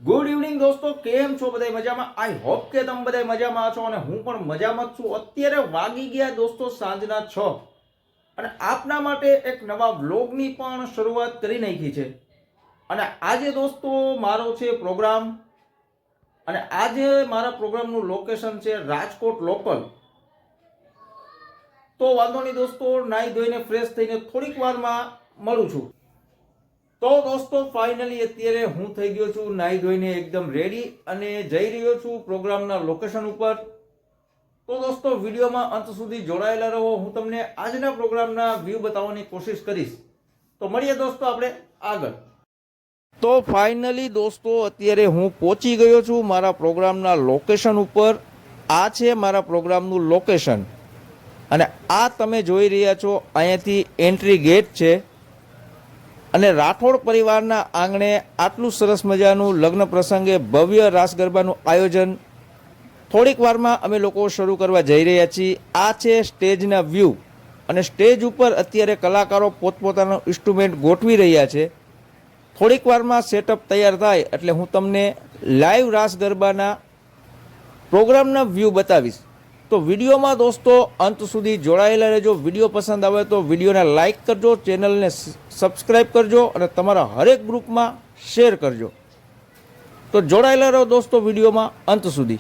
Good evening દોસ્તો, કેમ છો બધા મજામાં? આઈ હોપ કે તમે બધા મજામાં છો અને હું પણ મજામાં જ છું. અત્યારે વાગી ગયા દોસ્તો સાંજના 6 અને આપના માટે એક નવા વ્લોગની પણ શરૂઆત કરી નાખી છે. અને આજે દોસ્તો મારો છે પ્રોગ્રામ અને આજે મારા પ્રોગ્રામનું લોકેશન છે રાજકોટ લોકલ. તો વાંધો નહીં દોસ્તો, નાહી ધોઈને ફ્રેશ થઈને થોડીક વારમાં મળું છું. તો દોસ્તો ફાઇનલી અત્યારે હું થઈ ગયો છું નાહી ધોઈને એકદમ રેડી અને જઈ રહ્યો છું પ્રોગ્રામના લોકેશન ઉપર. તો દોસ્તો વિડીયોમાં અંત સુધી જોડાયેલા રહો. હું તમને આજના પ્રોગ્રામના વ્યૂ બતાવવાની કોશિશ કરીશ. તો મળીએ દોસ્તો આપણે આગળ. તો ફાઇનલી દોસ્તો અત્યારે હું પહોંચી ગયો છું મારા પ્રોગ્રામના લોકેશન ઉપર. આ છે મારા પ્રોગ્રામનું લોકેશન અને આ તમે જોઈ રહ્યા છો અહીંયાથી એન્ટ્રી ગેટ છે. અને રાઠોડ પરિવારના આંગણે આટલું સરસ મજાનું લગ્ન પ્રસંગે ભવ્ય રાસ ગરબાનું આયોજન થોડીક વારમાં અમે લોકો શરૂ કરવા જઈ રહ્યા છીએ. આ છે સ્ટેજના વ્યૂ અને સ્ટેજ ઉપર અત્યારે કલાકારો પોતપોતાનું ઇન્સ્ટ્રુમેન્ટ ગોઠવી રહ્યા છે. થોડીક વારમાં સેટઅપ તૈયાર થાય એટલે હું તમને લાઈવ રાસ ગરબાના પ્રોગ્રામના વ્યૂ બતાવીશ. તો વિડીયોમાં દોસ્તો અંત સુધી જોડાયેલા રહેજો. વિડીયો પસંદ આવે તો વિડીયોને લાઇક કરજો, ચેનલને સબસ્ક્રાઈબ કરજો અને તમારા હરેક ગ્રુપમાં શેર કરજો. તો જોડાયેલા રહો દોસ્તો વિડીયોમાં અંત સુધી.